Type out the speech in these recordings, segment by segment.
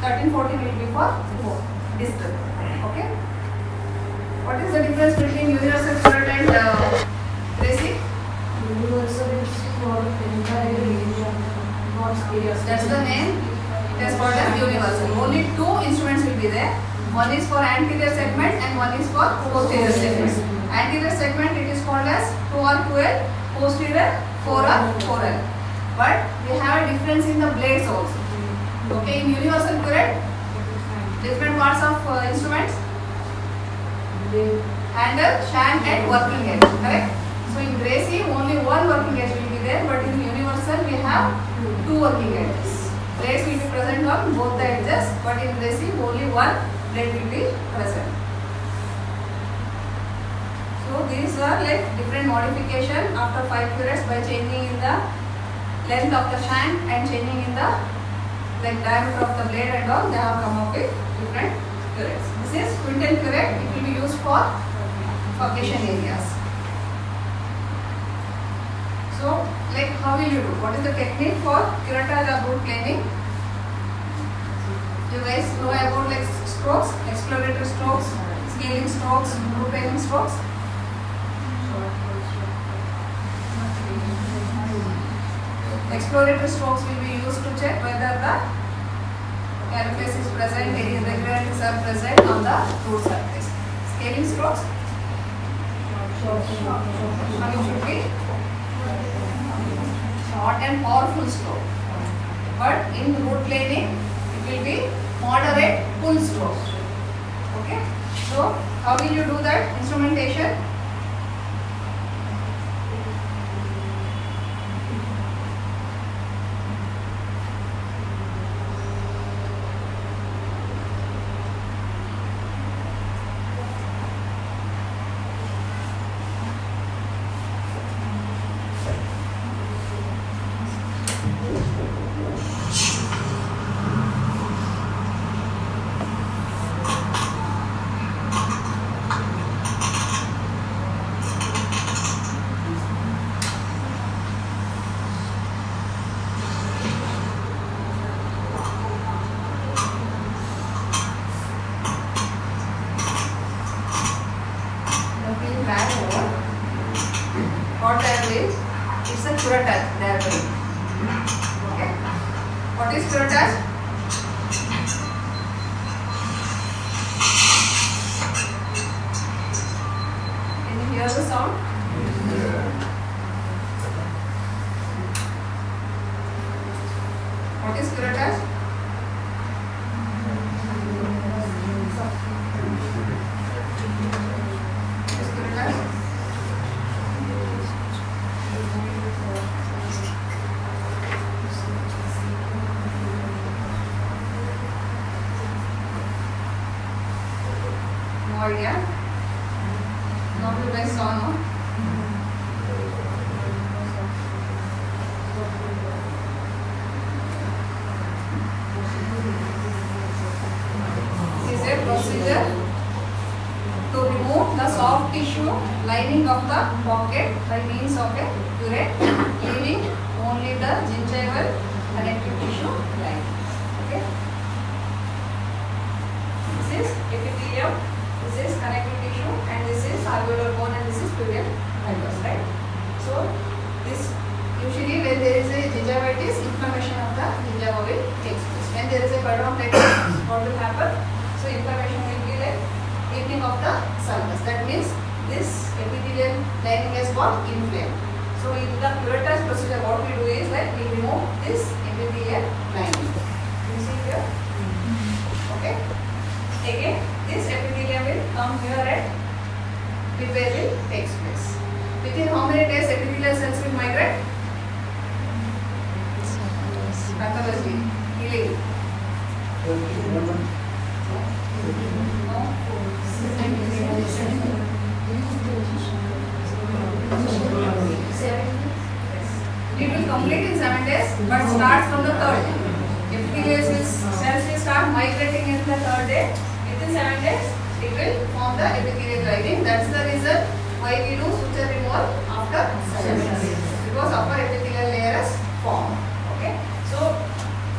13-14 will be for distal. Okay. What is the difference between universal current and basic? Universal is for entire area, not area. That's the name. It is called as universal. Only two instruments will be there. One is for anterior segment and one is for posterior segment. Anterior segment it is called as 2R2L, posterior 4R4L. But we have a difference in the blades also. Okay, in universal current, different parts of instruments, handle, shank and working edge. Correct? So in Gracie only one working edge will be there, but in universal we have two working edges. Blades will be present on both the edges, but in Gracie only one blade will be present. So these are like different modification after 5 curates by changing in the length of the shank and changing in the like diameter of the blade and all. They have come up with different curates. This is quintal curate. It will be used for percussion areas. So like how will you do? What is the technique for curettage or root planing? You guys know about like strokes, exploratory strokes, scaling strokes, root planing strokes. Exploratory strokes will be used to check whether the carapace is present, any irregularities are present on the root surface. Scaling strokes, it should be short and powerful stroke. But in root planing, it will be moderate pull stroke. Okay. So how will you do that instrumentation? What that is? It's a curettage. Okay. What is curettage? Can you hear the sound? What is curettage? Idea. Now you guys saw, no? This is a procedure to remove the soft tissue lining of the pocket by means of a curette, leaving only the gingival connective tissue line. Okay. This is epithelium. This is connective tissue and this is alveolar bone and this is pleural fibers, right? So this usually when there is a gingivitis, inflammation of the gingiva will take place. When there is a periodontitis, what will happen? So inflammation will be like eating of the sulcus. That means this epithelial lining has got inflamed. So in the curettage procedure, what we do is like we remove this epithelial lining. You see here? Okay. Again, this epithelium will come here and repair will take place. Within how many days epithelial cells will migrate? Pathology, healing. No. It will complete in 7 days, but starts from the 3rd day. Epithelial cells will start migrating in the 3rd day. Within 7 days, it will form the epithelial lining. That's the reason why we do suture removal after 7 days. Because upper epithelial layer is formed. Okay. So,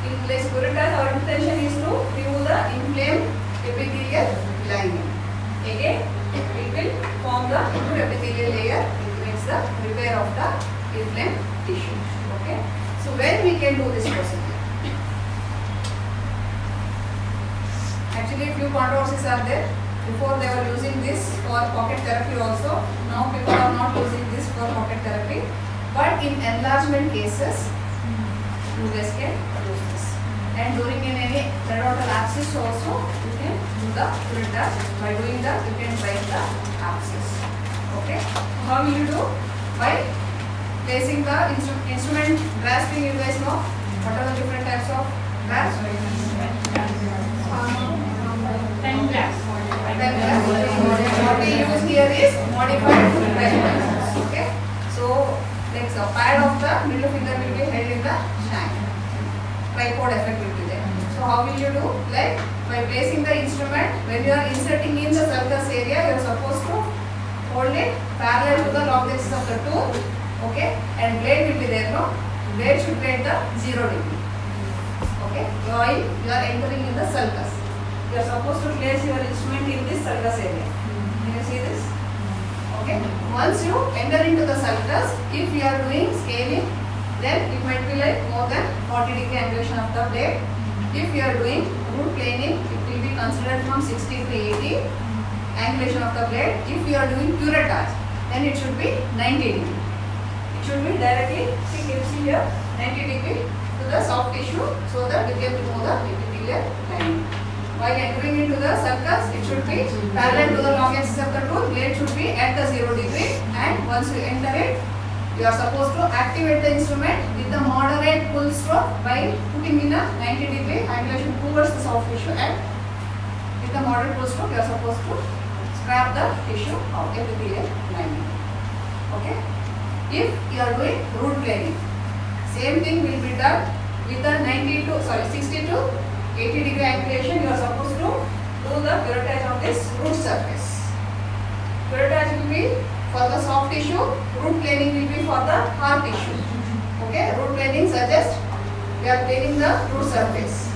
in place curettage, our intention is to lining. Again, it will form the new epithelial layer. It makes the repair of the inflamed tissue. Okay. So when we can do this procedure? Actually, few controversies are there. Before they were using this for pocket therapy also. Now people are not using this for pocket therapy. But in enlargement cases, you guys can use this. And during any periodontal abscess also, you can do the curettage. By doing that, you can break the abscess. Okay. How will you do? By placing the instrument grasping. You guys know what are the different types of grasp? Pen grasp. What we use here is modified pen grasp. Okay. So, like the pad of the middle finger will be held in the shank. Tripod effect will be there. So how will you do? Like by placing the instrument, when you are inserting in the sulcus area, you are supposed to hold it parallel to the long axis of the tooth. Okay, and blade will be there. No, blade should be at the 0 degree. Okay, while you are entering in the sulcus, you are supposed to place your instrument in this sulcus area. Can you see this? Okay. Once you enter into the sulcus, if you are doing scaling, then it might be like more than 40 degree angulation of the blade. If you are doing root planing, it will be considered from 60 to 80 angulation of the blade. If you are doing curettage, then it should be 90 degree. It should be directly, see, can you see here, 90 degree to the soft tissue so that you can remove the epithelial lining. While entering into the sulcus, it should be parallel to the long axis of the tooth. Blade should be at the 0 degree, and once you enter it, you are supposed to activate the instrument with a moderate pull stroke by putting in a 90 degree angulation towards the soft tissue, and with a moderate pull stroke, you are supposed to scrap the tissue of epithelial lining. Okay. If you are doing root planing, same thing will be done with a 60 to 80 degree angulation. You are supposed to do the curettage of this root surface. Curettage will be for the soft tissue, root planing will be for the hard tissue. Okay, root planing suggests we are planing the root surface.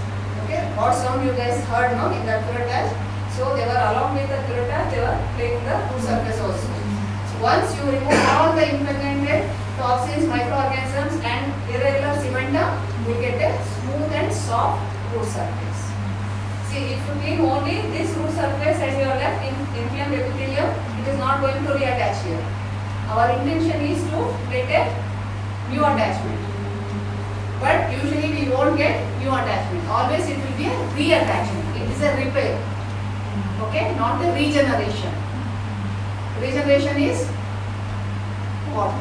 Okay, what sound you guys heard now in the curettage? So they were along with the curettage, they were planing the root surface also. So once you remove all the impregnated toxins, microorganisms and irregular cementum, you will get a smooth and soft root surface. See, if you clean only this root surface and you are left in inflamed epithelium, it is not going to reattach here. Our intention is to get a new attachment. But usually we won't get new attachment. Always it will be a reattachment. It is a repair. Okay, not a regeneration. Regeneration is what?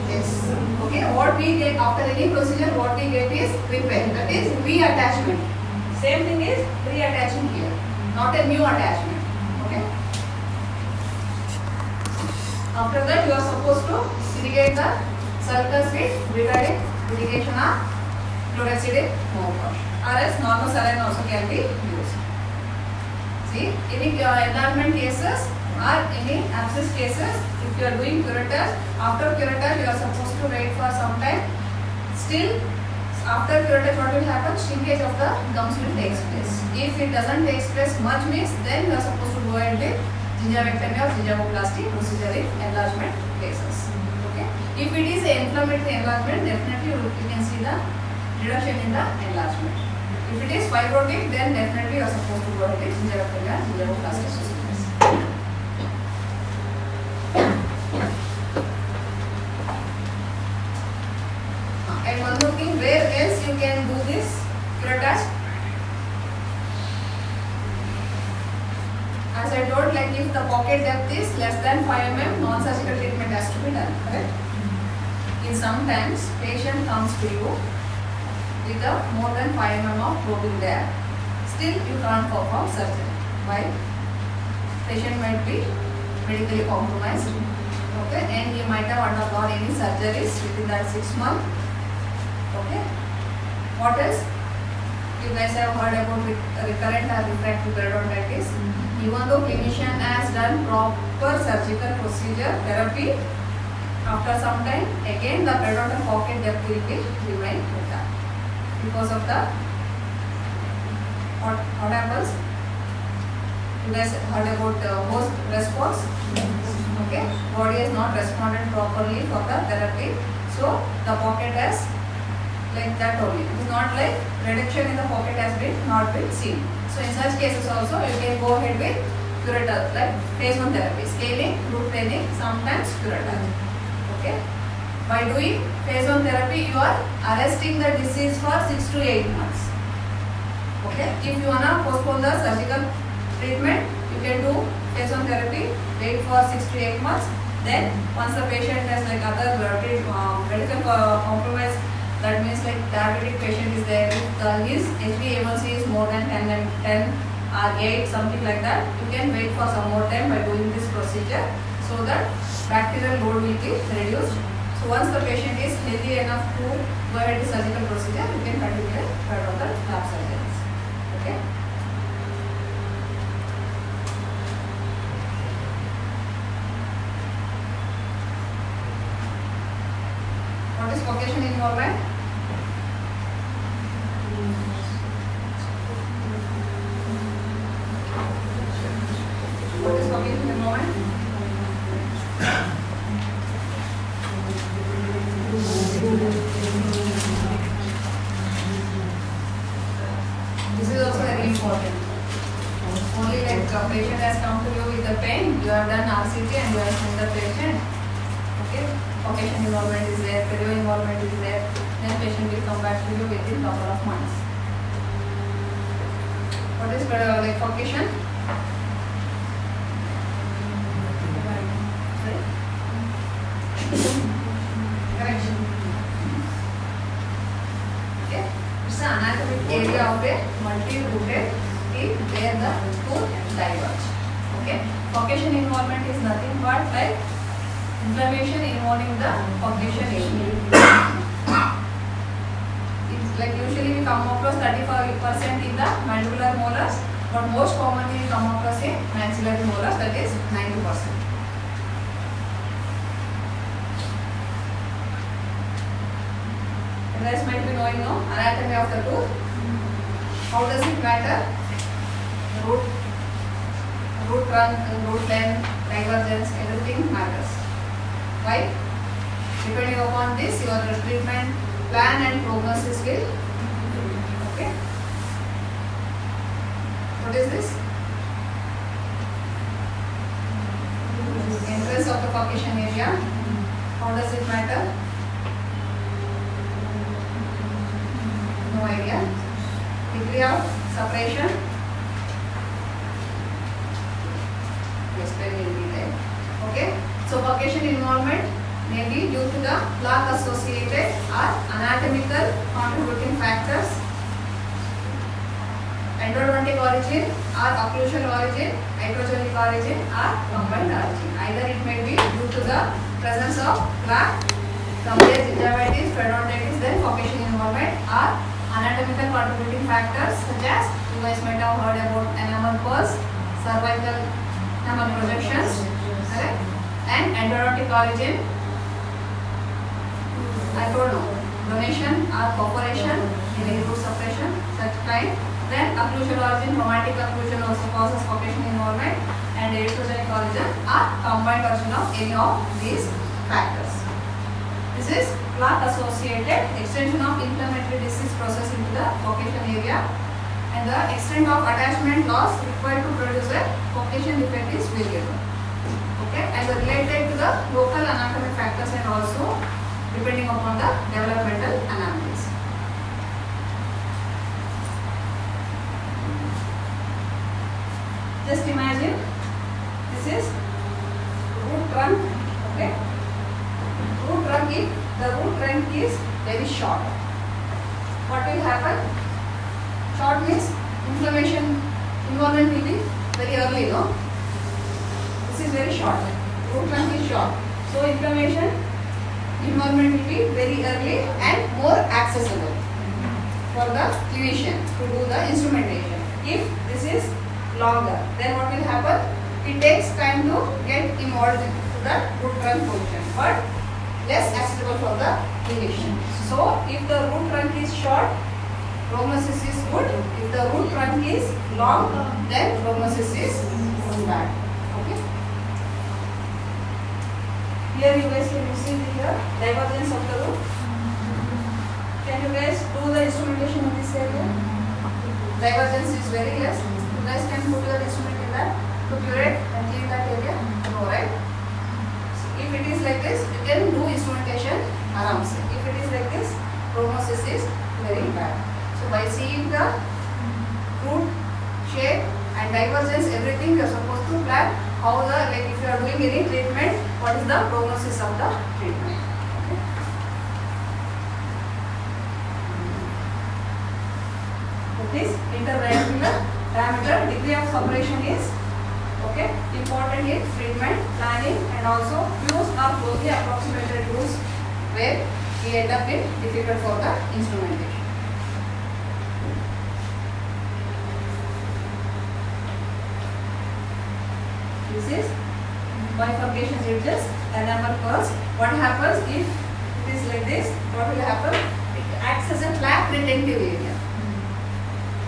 Yes. Okay, what we get after any procedure, what we get is repair. That is reattachment. Same thing is reattaching here, not a new attachment. Okay. After that, you are supposed to irrigate the sulcus with betadine irrigation or chlorhexidine mouthwash, or else normal saline also can be used. See, any enlargement cases or any abscess cases, if you are doing curettage, after curettage you are supposed to wait for some time. Still, after curettage what will happen? Shrinkage of the gums will take place. If it doesn't take place much means, then you are supposed to go ahead with gingivectomy or gingivoplasty procedure in enlargement cases. Okay. If it is an inflammatory enlargement, definitely you can see the reduction in the enlargement. If it is fibrotic, then definitely you are supposed to go ahead with gingivectomy or gingivoplasty procedures. And one more thing, where else you can do this curettage? As I told, like if the pocket depth is less than 5 mm, non-surgical treatment has to be done, correct? In sometimes, patient comes to you with a more than 5 mm of probing there. Still, you can't perform surgery. Why? Patient might be medically compromised, okay, and he might have undergone any surgeries within that 6 months. Okay. What else? You guys have heard about recurrent or refractory periodontitis. Even though clinician has done proper surgical procedure therapy, after some time again the periodontal pocket depth will be remain with that because of the what happens? You guys heard about host response? Okay, body has not responded properly for the therapy, so the pocket has like that only. It is not like reduction in the pocket has not been seen. So in such cases also you can go ahead with curettage, like phase 1 therapy, scaling, root planing, sometimes curettage. Okay. By doing phase 1 therapy, you are arresting the disease for 6 to 8 months. Okay. If you wanna postpone the surgical treatment, you can do phase 1 therapy, wait for 6 to 8 months. Then once the patient has like other medical compromise, that means like diabetic patient is there, if his HbA1c is more than 10 or 8, something like that, you can wait for some more time by doing this procedure so that bacterial load will be reduced. So once the patient is healthy enough to go ahead with surgical procedure, you can continue the third of the lab surgeries. Okay. What is vocation involvement? What is vocation involvement? This is also very important. Only like a patient has come to you with the pain, you have done RCT and you have seen the patient. Okay, vocation involvement is there, perio involvement is there, then patient will come back to you within couple of months. What is like vocation? Correction. Okay, it's an anatomic area of a multi-rooted teeth where the tooth diverge. Okay, vocation involvement is nothing but like inflammation involving the vocation area. It's like usually we come across 35% in the mandibular molars, but most commonly we come across in maxillary molars, that is 90%. You guys might be knowing no anatomy of the tooth. How does it matter? Root trunk, root length, divergence, everything matters. Why? Depending upon this, your treatment plan and prognosis will. Okay. What is this? Entrance of the vocation area. How does it matter? No idea. Degree of separation. Explain in detail. Okay. So vocation involvement may be due to the plaque associated or anatomical contributing factors, endodontic origin or occlusal origin, iatrogenic origin or combined origin. Either it may be due to the presence of plaque, compare gingivitis, periodontitis, then vocation involvement, or anatomical contributing factors such as you guys might have heard about enamel pearls, cervical enamel projections, correct? And endodontic origin, I don't know, donation or perforation, any root suppression, such kind. Then occlusal origin, traumatic occlusion also causes vocation involvement, and iatrogenic origin are combined origin of any of these factors. This is plaque associated extension of inflammatory disease process into the vocation area, and the extent of attachment loss required to produce a vocation defect is variable. Okay, and related to the local anatomic factors and also depending upon the developmental anomalies. Just imagine this is root trunk. Okay, root trunk, if the root trunk is very short, what will happen? Short means inflammation involvement will be very early, no? This is very short. Root trunk is short. So inflammation involvement will be very early and more accessible for the clinician to do the instrumentation. If this is longer, then what will happen? It takes time to get involved into the root trunk position, but less accessible for the clinician. So if the root trunk is short, prognosis is good. If the root trunk is long, then prognosis is bad. Okay. Here you guys can see the divergence of the root. Can you guys do the instrumentation in this area? Divergence is very less. You guys can put your instrument in that to curate and clean that area. No, right? If it is like this, you can do instrumentation around. If it is like this, prognosis is very bad. So by seeing the root shape and divergence, everything you are supposed to plan how the, like if you are doing any treatment, what is the prognosis of the treatment. Okay. This interdiameter diameter degree of separation is okay important in treatment planning, and also views are closely approximated views where we end up in difficult for the instrumentation. This is bifurcation ridges, enamel curves. What happens if it is like this? What will happen? It acts as a flap retentive area.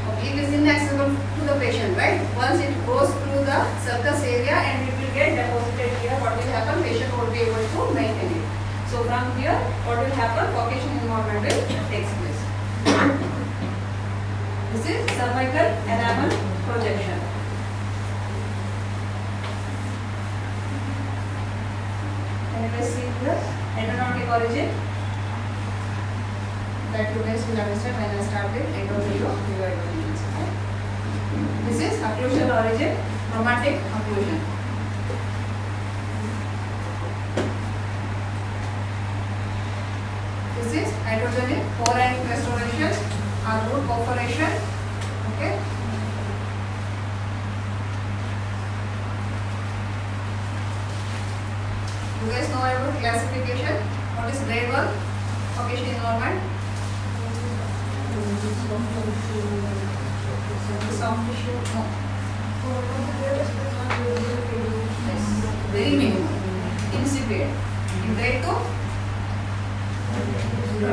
Okay, it is inaccessible to the patient, right? Once it goes through the sulcus area and it will get deposited here, what will happen? Patient won't be able to maintain it. So from here, what will happen? Furcation involvement will take place. This is cervical enamel projection. Can you guys see the endodontic origin? That you guys will understand when I start with endothelial origins. This is occlusal origin, chromatic occlusion. This is hydrogenic foreign restoration or root perforation. Okay. You guys know about classification. What is grade 1? Furcation involvement. Soft tissue. No. Yes. Very minimum. Incipient. In grade 2? No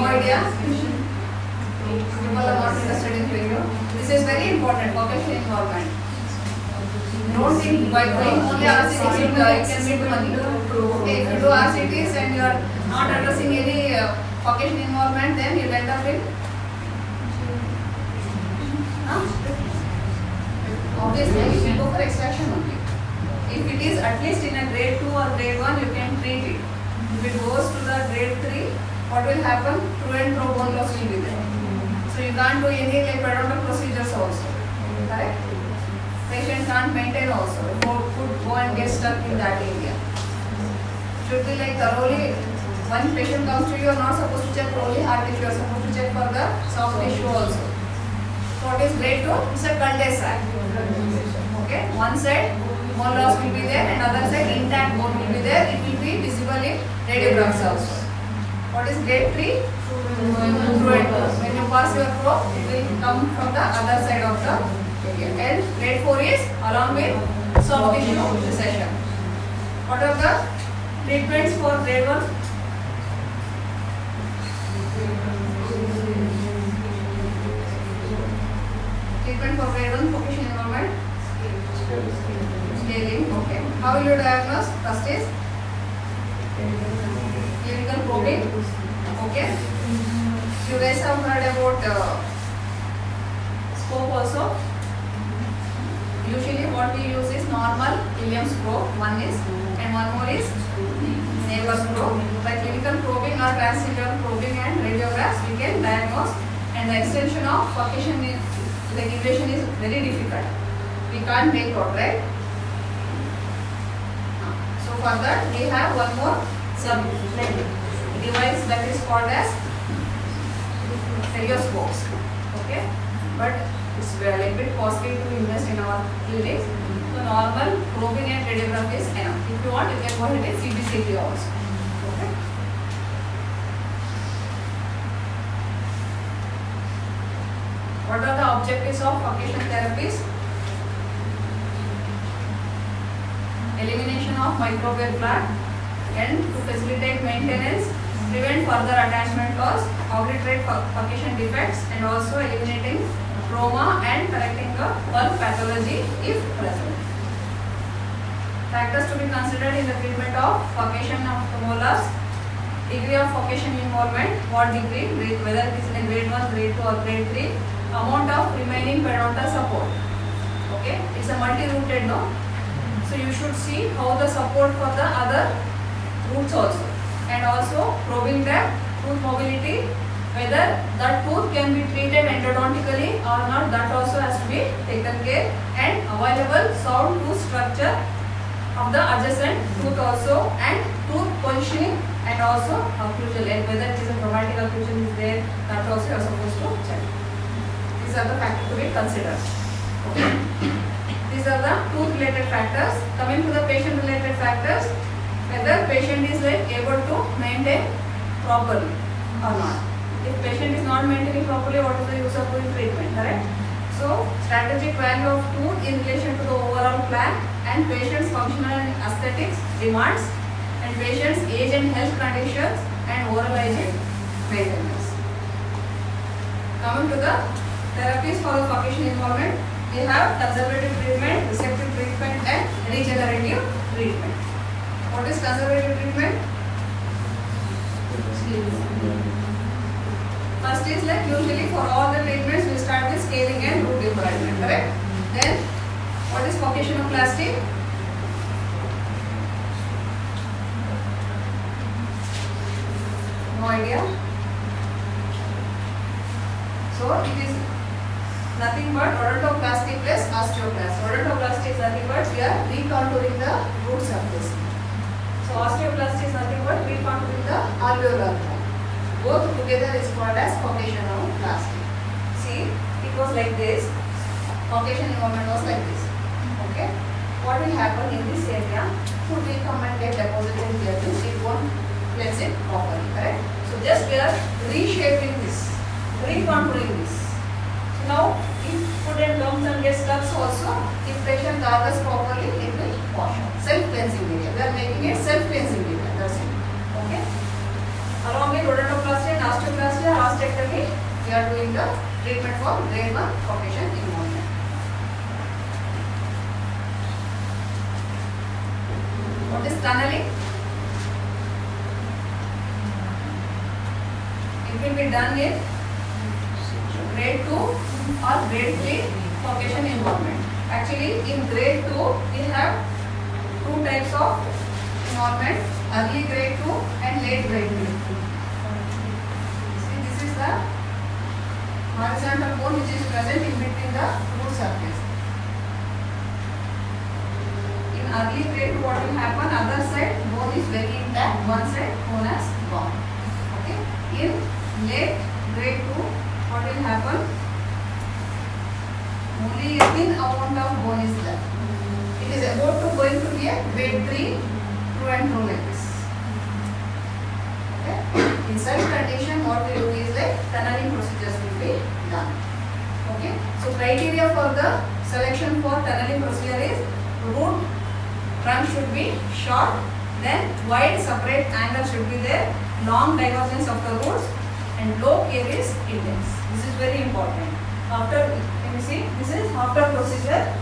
idea? People are not interested in video. This is very important. Furcation involvement. Don't think by doing only RCTs it can make money. Okay, if you do RCTs and you are not addressing any furcation involvement, then you will end up in obviously you can go for extraction only. If it is at least in a grade 2 or grade 1, you can treat it. If it goes to the grade 3, what will happen? True and pro bone loss will be there. So you can't do any like periodontal procedures also. Correct? Patient can't maintain also. Could go and get stuck in that area. Should be like thoroughly. When patient comes to you, you are not supposed to check only hard tissue. You are supposed to check for the soft tissue also. So what is grade 2? It's a cul-de-sac. Okay. One side bone loss will be there, and other side intact bone will be there. It will be visible in radiographs also. What is grade 3? Fluid. When you pass your probe, it will come from the other side of the area. And grade 4 is along with soft tissue recession. What are the treatments for grade 1? Treatment for grade 1 furcation involvement? Scaling. Okay. How will you diagnose? First is clinical probing. Okay. You guys have heard about scope also. Usually what we use is normal Williams probe, one is, and one more is Neighbors probe. By clinical probing or transcendental probing and radiographs, we can diagnose, and the extension of furcation regulation is very difficult. We can't make out, right? So for that we have one more device that is called as stereoscopes. Okay, but it's a little bit costly to invest in our clinics. So normal probing and radiography is enough. If you want, you can go ahead and CBCT also. Okay. What are the objectives of furcation therapies? Elimination of microbial plaque, and to facilitate maintenance, prevent further attachment loss, obliterate furcation defects, and also eliminating trauma and correcting the pulp pathology if present. Factors to be considered in the treatment of furcation of the molars: degree of furcation involvement, what degree, whether it is in a grade 1, grade 2 or grade 3, amount of remaining periodontal support. Okay, it's a multi-rooted, no? So you should see how the support for the other roots also, and also probing the tooth mobility, whether that tooth can be treated endodontically or not, that also has to be taken care, and available sound tooth structure of the adjacent tooth also, and tooth positioning, and also occlusal, and whether it is a chromatic occlusion is there, that also you are supposed to check. These are the factors to be considered. Okay. These are the tooth related factors. Coming to the patient related factors, whether patient is able to maintain properly or not. If patient is not maintaining properly, what is the use of doing treatment, correct? So, strategic value of tooth in relation to the overall plan, and patient's functional and aesthetics demands, and patient's age and health conditions, and oral hygiene maintenance. Coming to the therapies for the furcation involvement, we have conservative treatment, resective treatment, and regenerative treatment. What is conservative treatment? First is usually for all the treatments we start with scaling and root debridement, correct? Then what is furcationoplasty? No idea. So it is nothing but odontoplasty plus osteoplasty. Odontoplasty is nothing but we are recontouring the root surface. So osteoplasty is nothing but recontouring the alveolar bone. Both together is called as furcationoplasty. See, it was like this. Furcation involvement was like this. Okay. What will happen in this area? Food will come and get deposited here. It won't cleanse it properly. Correct. So just we are reshaping this, recontouring this. So now, if food and lumps and get stuck also, if patient gargles properly, it will wash out. Self-cleansing area. We are making it self-cleansing area. That's it. Okay. Along with odontoplasty and osteoplasty or ostectomy, we are doing the treatment for grade 1 furcation involvement. What is tunneling? It will be done in grade 2 or grade 3 furcation involvement. Actually, in grade 2, we have two types of involvement: early grade 2 and late grade 2. See, this is the horizontal bone which is present in between the root surface. In early grade 2, what will happen? Other side bone is very intact, one side bone has gone. Okay. In late grade 2, what will happen? Only a thin amount of bone is there. It is about to going to be a grade 3 through and through like this. Okay. In such condition, what we do is tunneling procedures will be done. Okay. So criteria for the selection for tunneling procedure is root trunk should be short, then wide separate angle should be there, long divergence of the roots, and low caries index. This is very important. After, can you see, this is after procedure.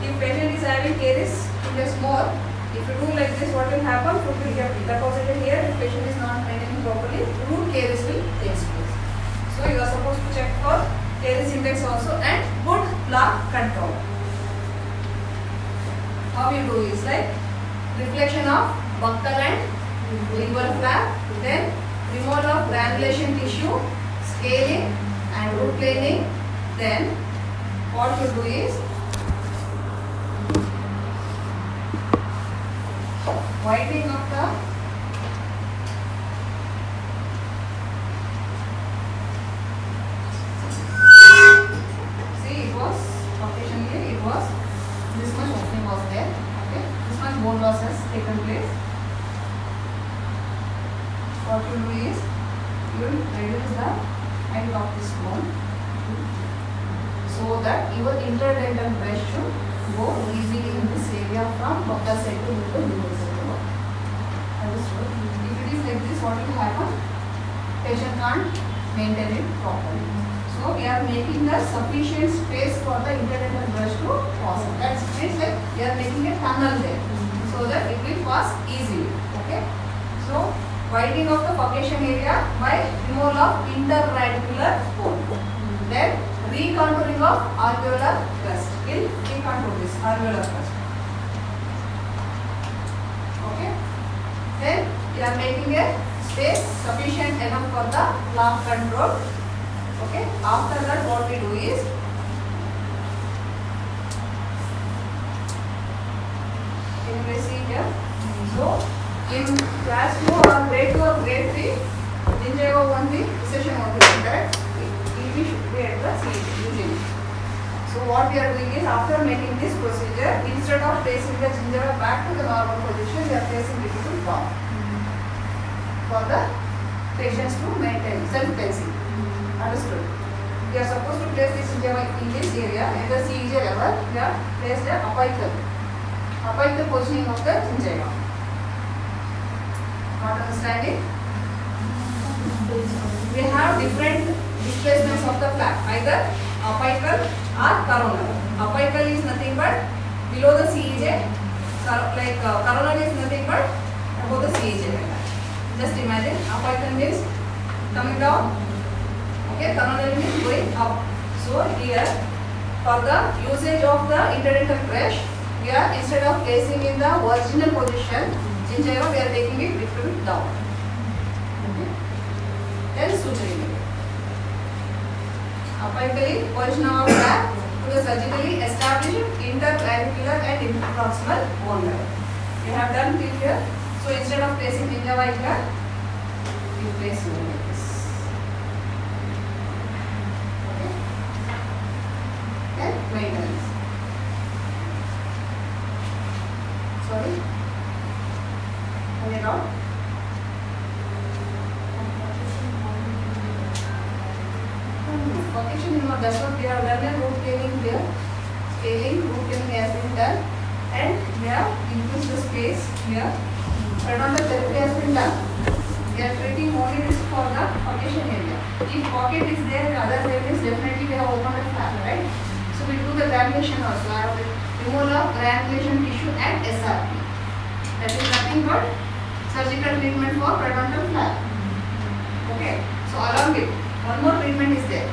If patient is having caries index more, if you do like this, what will happen? Food will get deposited here. If patient is not maintaining properly, root caries will take place. So you are supposed to check for caries index also and good plaque control. How you do is reflection of buccal and lingual flap, then removal of granulation tissue, scaling and root planing. Then what you do is whitening of the see, it was occasionally it was this much opening was there. Okay, this much bone loss has taken place. What you do is you will reduce the height of this bone so that your interdental brush should go easily in this area from buccal side to lingual side. And Understood? If it is like this, what will happen? Patient can't maintain it properly. So we are making the sufficient space for the interdental brush to pass. That means like we are making a tunnel there, so that it will pass easily. Okay. So widening of the furcation area by removal of interradicular bone. Then recontouring of alveolar crust. Will recontour this alveolar crust. Okay. Then we are making a space sufficient enough for the plaque control. Okay. After that, what we do is can you see here? So in class 2 or grade 2 or grade 3, gingiva won't be recession won't be correct. We should be at the CET usually. So what we are doing is, after making this procedure, instead of placing the gingiva back to the normal position, we are placing it to down for the patients to maintain self-placing. Understood? We are supposed to place this gingiva in this area, at the CEJ level. We are placed the apical positioning of the gingiva. Not understanding? We have different displacements of the flap, either apical or coronal. Apical is nothing but below the CEJ, coronal is nothing but above the CEJ. Just imagine, apical means coming down, okay, coronal means going up. So here, for the usage of the interdental brush, we are, instead of placing in the original position, gingiva, we are taking it little bit down. Okay. Then suturing it. Apically position of flap to the surgically established interradicular and interproximal bone level. We have done till here. So instead of placing gingiva here, we place it like this. Okay. Then maintenance. Sorry. Hold it out. Furcation, that's what we have done. Root scaling here. Scaling, root scaling has been done. And we have increased the space here. Periodontal therapy has been done. We are treating only this for the furcation area. If pocket is there, other areas, definitely we have opened a flap, right? So we do the granulation also. I have removal of granulation tissue and SRP. That is nothing but surgical treatment for periodontal flap. Okay. So along with one more treatment is there.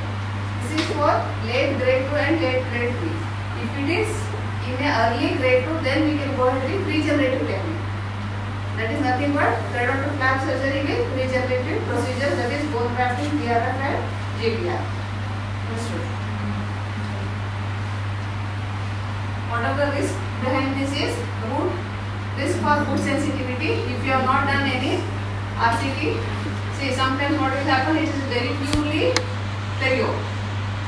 This is for late grade 2 and late grade 3. If it is in a early grade 2, then we can go ahead with regenerative technique. That is nothing but periodontal flap surgery with regenerative procedure, that is bone grafting, PRF and JPR. Understood? What are the risks behind this is root risk for food sensitivity. If you have not done any RCT, see sometimes what will happen, it is very purely perio.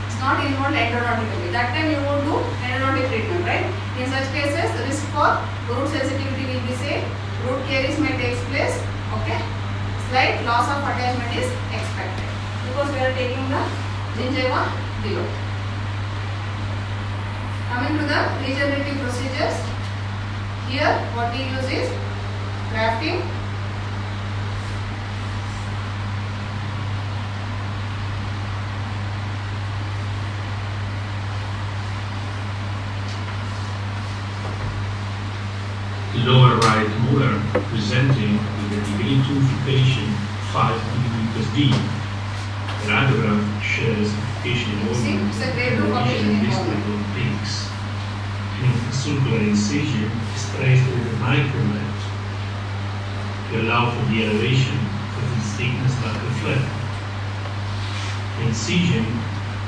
It's not involved endodontically. That time you won't do endodontic treatment, right? In such cases, the risk for root sensitivity will be same. Root caries may take place. Okay. Slight loss of attachment is expected because we are taking the gingiva below. Coming to the regenerative procedures, here what we use is grafting, lower right molar presenting with a degree 2 furcation 5 mm deep. The radiograph shows furcation involvement and distal peaks. A circular incision is traced with a micromet to allow for the elevation of the thickness like a flap. The incision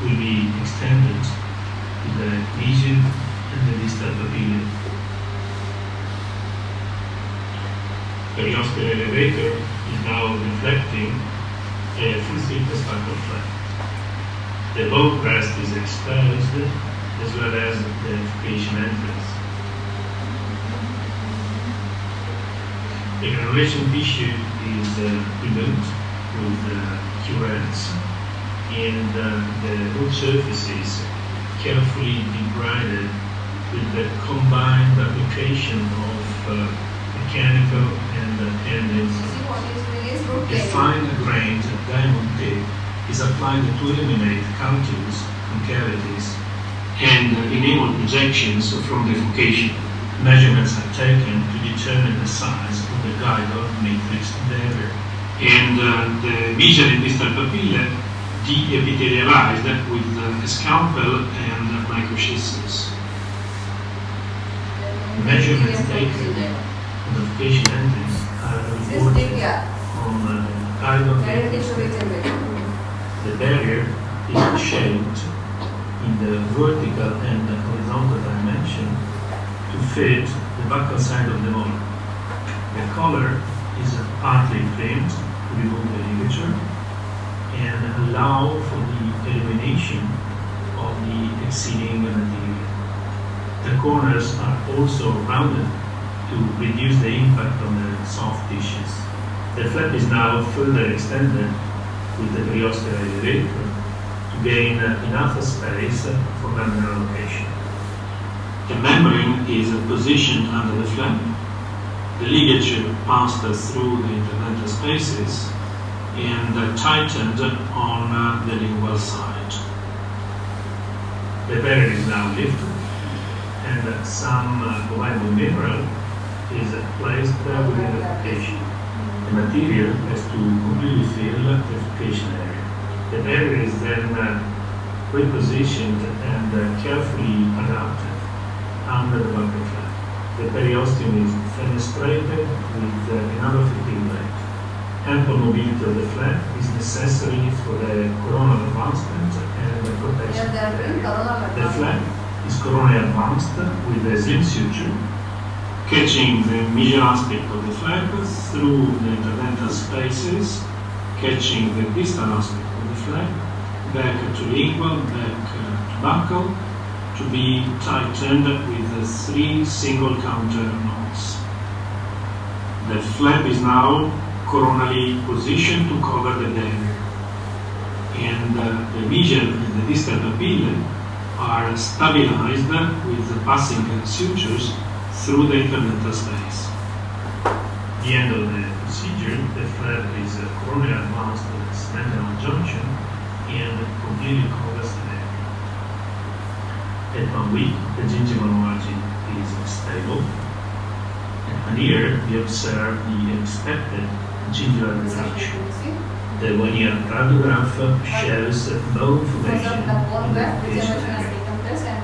will be extended to the lesion and the distal papilla. Periosteal elevator is now reflecting a full thickness buccal flap. The bone crest is exposed as well as the furcation entrance. The granulation tissue is removed with curets and the root surfaces carefully debrided with the combined application of mechanical and tendons. See what is doing is root A planing. fine grained diamond tip is applied to eliminate calculus and cavities and enable projections from the focation. Measurements are taken to determine the size of the guidor matrix barrier. And the visual and distal papillae de-epithelialized with a scalpel and microschistons. Measurements taken on the focation endings are This is reported tibia. on guidor Direct matrix. tissue regeneration. The barrier is shaped in the vertical and horizontal dimension to fit the buccal side of the molar. The collar is partly trimmed to remove the ligature and allow for the elimination of the exceeding material. The corners are also rounded to reduce the impact on the soft tissues. The flap is now further extended with the periosteal elevator to gain enough space for membrane allocation. The membrane is positioned under the flap. The ligature passed through the interdental spaces and tightened on the lingual side. The barrier is now lifted and some bovine mineral is placed within the focation. The material has to completely fill the focation area. The barrier is then repositioned and carefully adapted under the buccal flap. The periosteum is fenestrated with another fitting plate. Ample mobility of the flap is necessary for the coronal advancement and the Here protection. they are doing coronal The advancement. flap is coronally advanced with a slim suture, catching the medial aspect of the flap through the interdental spaces, catching the distal aspect of the flap, back to lingual, back to buccal, to be tightened with 3 single counter knots. The flap is now coronally positioned to cover the barrier, and the medial and the distal papillae are stabilized with the passing sutures through the interdental space. At the end of the procedure, the flap is coronally advanced at the sternal junction and completely covers the barrier. At 1 week, the gingival margin is stable, and here we observe the expected gingival retraction. See? The 1-year radiograph shows bone Because formation of the bone in the graft focation regeneration has area. taken place, and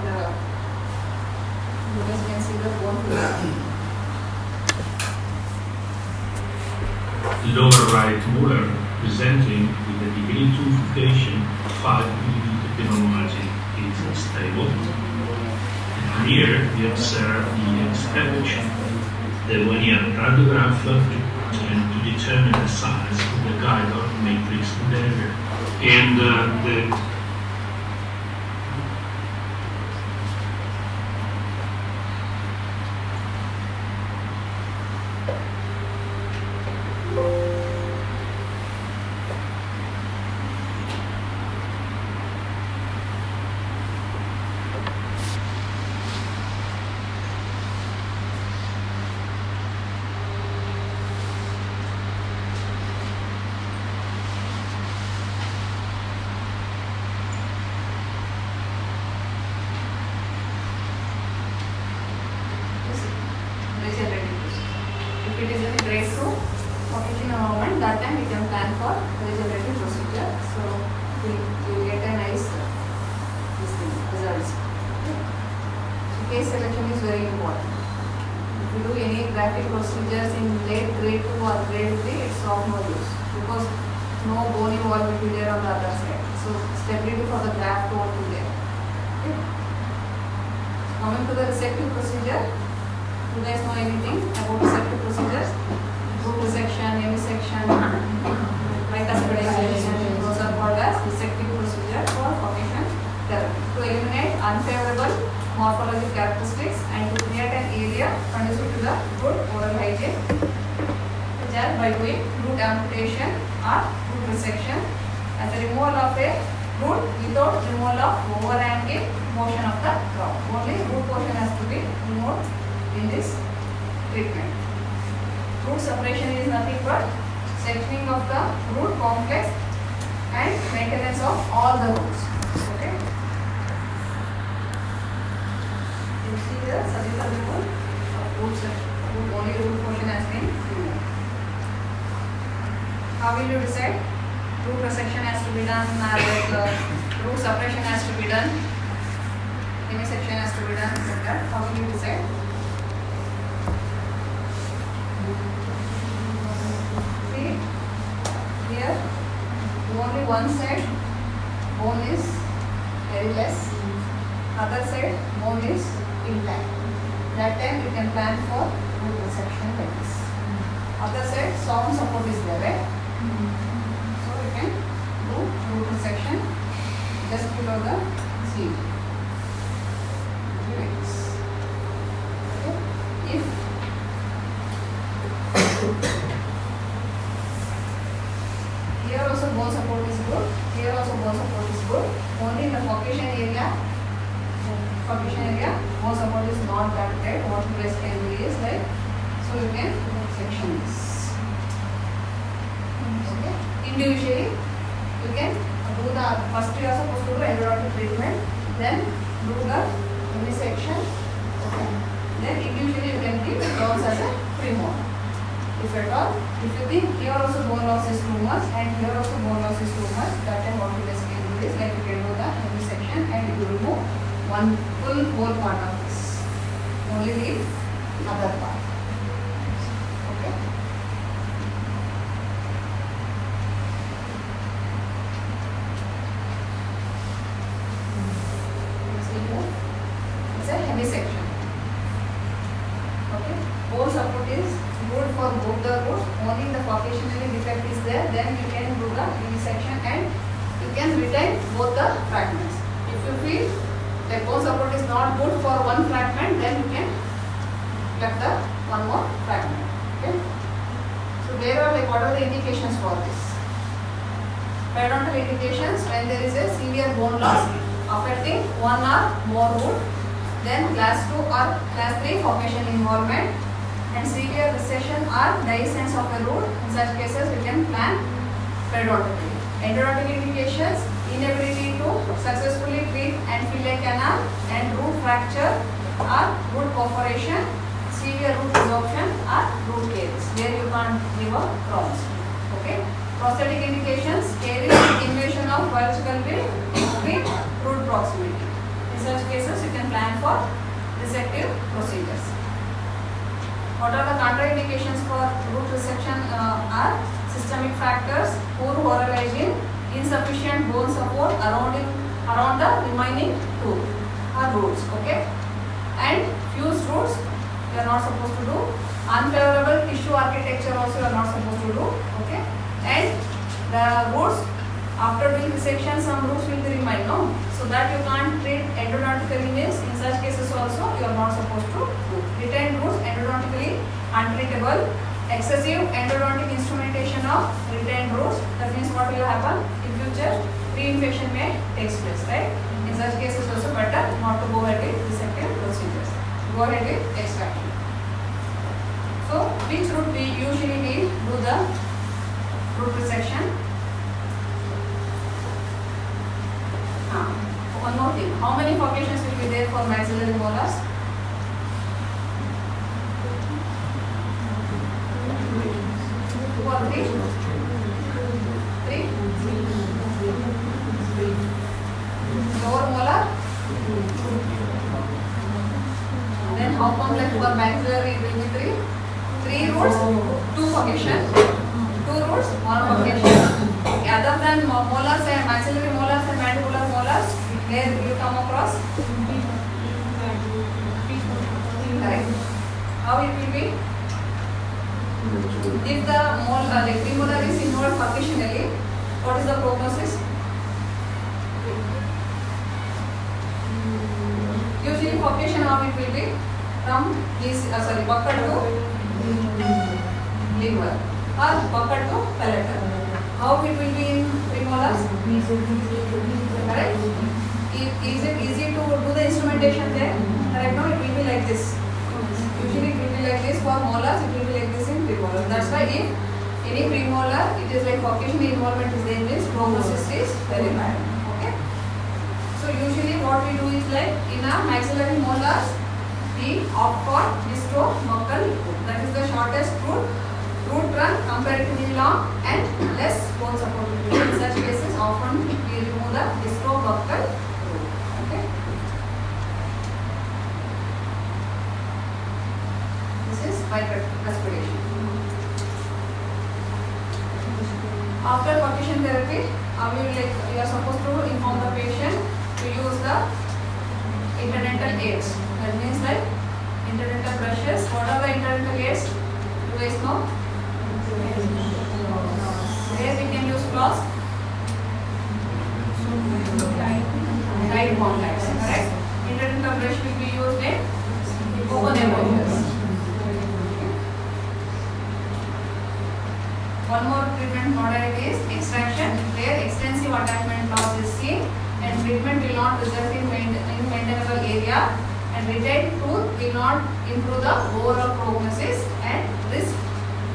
you guys can see the bone graft. Lower right molar presenting with a degree 2 fluctuation, 5 mm epimal margin is stable. And here we observe the expansion. The 1-year radiograph and to determine the size of the guidor matrix barrier. And the If it is in grade 2, occasion moment, that time we can plan for regenerative procedure. So we will get a nice results. So case selection is very important. If you do any graphic procedures in late grade 2 or grade 3, it's of no use because no bone involved will be there on the other side. So stability for the graft won't be there. Okay. Coming to the resective procedure, you guys know anything about resective procedures? Root resection, hemisection, metaspeciation, those are called as resective procedure for focation therapy. To eliminate unfavorable morphologic characteristics and to create an area conducive to the good oral hygiene, such as by doing root amputation or root resection as a removal of a root without removal of overhanging portion of the crown. Only root portion has to be removed in this treatment. root separation is nothing but sectioning of the root complex and maintenance of all the roots. Okay. You see the surgical removal of root section, only root portion has been removed. How will you decide? Root resection has to be done, root separation has to be done, section has to be done, like that. How will you decide? See, here only one side bone is very less, other side bone is intact. That time you can plan for root resection like this. Other side sound support is there, right? So you can do root resection just below the seed. Like this. Okay. If here also bone support is good, here also bone support is good, only in the furcation area, bone support is not that great. What you guys can do is like, so you can section this. Okay. Individually, you can do the first you are supposed to do endodontic treatment, then do the section. Okay. Then individually you can give those as a premolar. If at all, if you think here also bone loss is too much and here also bone loss is too much, that time what you guys can do is like you can do the section and you remove one full whole part of this. Only the other part. Okay. See here, it's a heavy section. Okay. Bone support is good for both the roots. Only the furcationary defect is there, then you can do the section and you can retain both the fragments. If you feel the bone support is not good for one fragment, then you can pluck the one more fragment. Okay. So there are like what are the indications for this? Periodontal indications when there is a severe bone loss affecting one or more root, then class 2 or class 3 furcation involvement, and severe recession or dehiscence of a root. In such cases, we can plan periodontically. Endodontic indications: inability to successfully treat and fill a canal and root fracture or root perforation, severe root resorption or root caries, where you can't give a crowns. Okay. Prosthetic indications: caries with invasion of vertical within root proximity. In such cases, you can plan for resective procedures. What are the contraindications for root resection are systemic factors, poor oral hygiene, insufficient bone support around the remaining tooth or roots. Okay, and fused roots you are not supposed to do. Unfavorable tissue architecture also you are not supposed to do. Okay, and the roots after doing resection, some roots will be remain. No, so that you can't treat endodontically means in such cases also you are not supposed to do. Retained roots endodontically untreatable. Excessive endodontic instrumentation of retained roots, that means what will happen in future, reinfection may take place, right? In such cases also better not to go ahead with resective procedures. Go ahead with extraction. So which root we usually do the root resection? One more thing. How many furcations will be there for maxillary molars? Two or three? Three? Lower molar? Then how come like for maxillary it will be three? Three roots, two furcations. Two roots, one furcation. Other than molars and maxillary molars and mandibular molars, where you come across? Correct. How it will be? If the molar, like premolar is involved furcationally, what is the prognosis? Usually furcation how it will be? From this, buccal to liver or buccal to palatal. How it will be in premolars? Correct? Is it easy to do the instrumentation there? Correct? No, it will be like this. Usually it will be like this for molars, it will be like this in premolar. That's why if any premolar, it is like Caucasian involvement is there, means prognosis is very bad. Okay. So usually what we do is like in a maxillary molars, we opt for distobuccal root. That is the shortest root trunk, comparatively long and less bone support. In such cases, often we remove the distobuccal root. Okay. This is bicuspidation. After percussion therapy, you are supposed to inform the patient to use the interdental aids. That means like interdental brushes. What are the interdental aids? You guys know? Where we can use floss? Tight contacts, correct? Interdental brush will be used in open areas. One more treatment modality is extraction, where extensive attachment loss is seen and treatment will not result in maintainable area, and retained tooth will not improve the overall prognosis and risk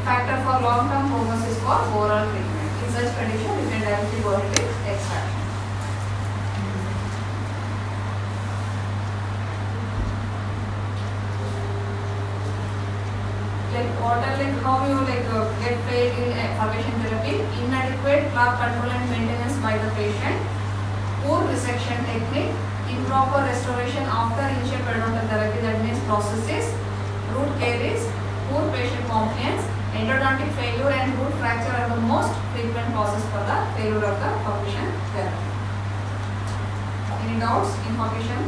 factor for long-term prognosis for overall treatment. In such condition, we can directly go ahead with extraction. How you get paid in percussion therapy? Inadequate plaque control and maintenance by the patient, poor resection technique, improper restoration after initial periodontal therapy, that means processes, root caries, poor patient compliance, endodontic failure and root fracture are the most frequent causes for the failure of the percussion therapy. Any doubts in percussion?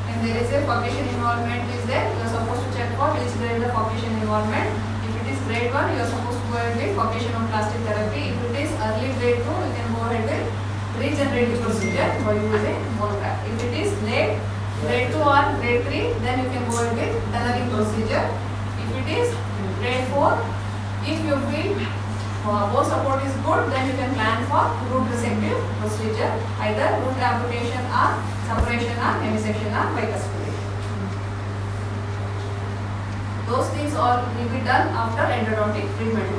If there is a percussion involvement is there, you are supposed to check for which grade the percussion involvement. If it is grade 1, you are supposed to go ahead with percussionoplastic therapy. If it is early grade 2, you can go ahead with regenerative procedure by using bone graft. If it is grade 2 or grade 3, then you can go ahead with tunneling procedure. If it is grade 4, if you feel bone support is good, then you can plan for root resective procedure, either root amputation or separation or hemisection or bicuspidation. Those things all will be done after endodontic treatment.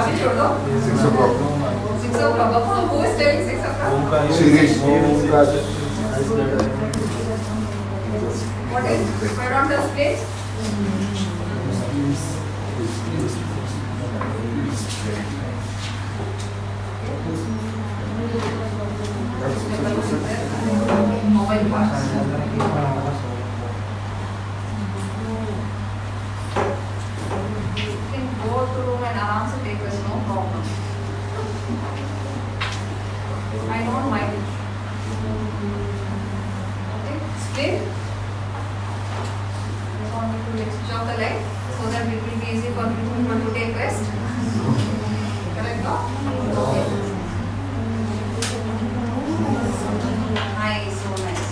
अभी छोड़ दो 6 o'clock. 6 o'clock. Who is telling 6 o'clock? Series. What is periodontal split? Mobile parts. Go to room and आराम से take rest, no problem. I don't mind. Okay, split. You want me to switch off the light so that it will be easy for people to take rest. Correct, no? Okay. Nice, so nice.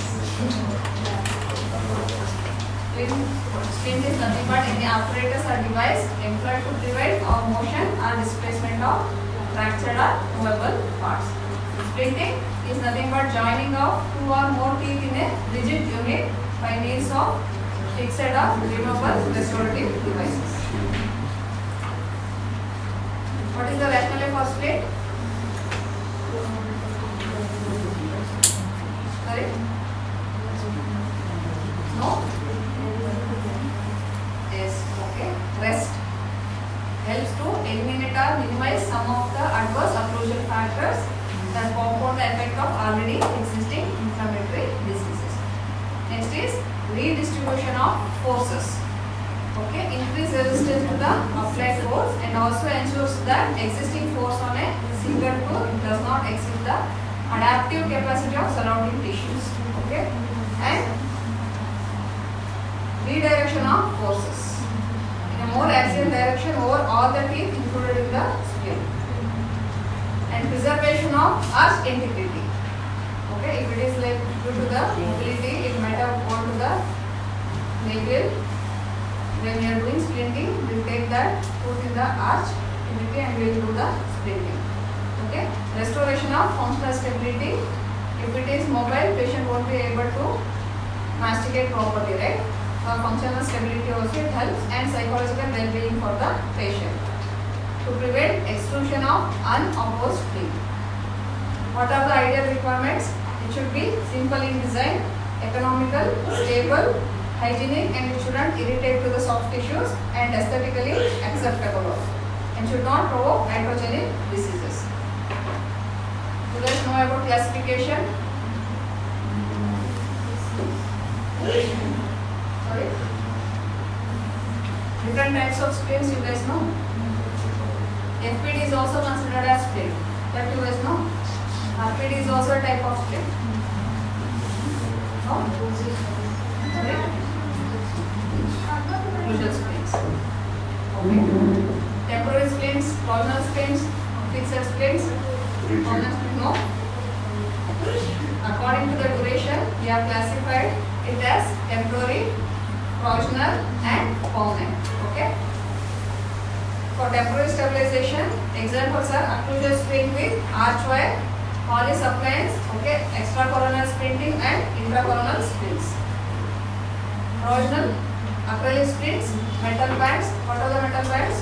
Splint is nothing but any apparatus or device employed to prevent or motion or displacement of fractured or movable parts. Splinting is nothing but joining of two or more teeth in a rigid unit by means of fixed or removable restorative devices. What is the rationale for splint? Sorry? No? Yes, okay. Rest helps to eliminate or minimize some of the adverse occlusion factors that compound the effect of already existing inflammatory diseases. Next is redistribution of forces. Okay, increase resistance to the applied force and also ensures that existing force on a single tooth does not exceed the adaptive capacity of surrounding tissues. Okay, and redirection of forces in a more axial direction over all the teeth included in the spleen. And preservation of arch integrity. Okay, if it is like due to the mobility, it might have gone to the navel. When we are doing splinting, we will take that tooth in the arch integrity and we will do the splinting. Okay, restoration of functional stability. If it is mobile, patient won't be able to masticate properly, right? For functional stability also it helps, and psychological well-being for the patient. To prevent extrusion of unopposed teeth. What are the ideal requirements? It should be simple in design, economical, stable, hygienic, and it shouldn't irritate to the soft tissues, and aesthetically acceptable also. And should not provoke iatrogenic diseases. You guys know about classification? Sorry? Different types of splints you guys know? FPD is also considered as splint. That you guys know? RPD is also a type of splint. No? Sorry? Usual splints. Okay. Temporary splints, corner splints, fixed splints. Corner splints, no? According to the duration, we have classified it as temporary, provisional, and permanent. Okay? For temporary stabilization, examples are occlusal splint with arch wire, Hollis appliance, okay, extracoronal splinting and intracoronal splints. Provisional, acrylic splints, metal bands. What are the metal bands?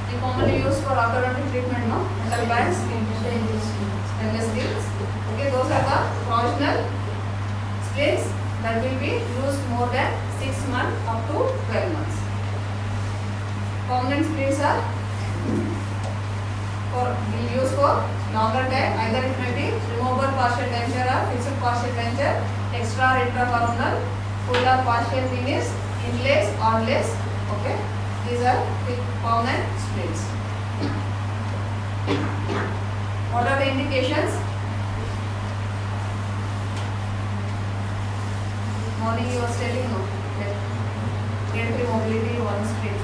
We commonly use for orthodontic treatment, no? Metal bands, stainless steel. Okay, those are the provisional splints that will be used more than 6 months up to 12 months. Permanent splints are will use for longer time. Either it may be removable partial denture or fixed partial denture, extra or intracoronal, full or partial venous, inlays, onlays. Okay, these are the permanent splints. What are the indications? Morning you was telling no. Get free mobility one splint.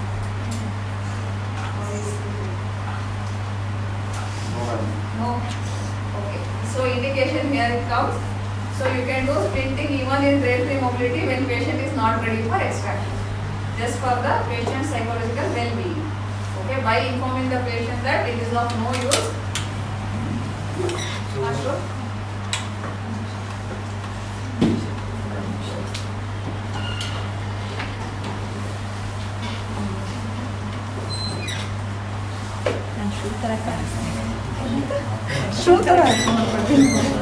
No. Okay. So indication here it comes. So you can do splinting even in grade 3 mobility when patient is not ready for extraction. Just for the patient's psychological well-being. Okay. By informing the patient that it is of no use. Master. Shoot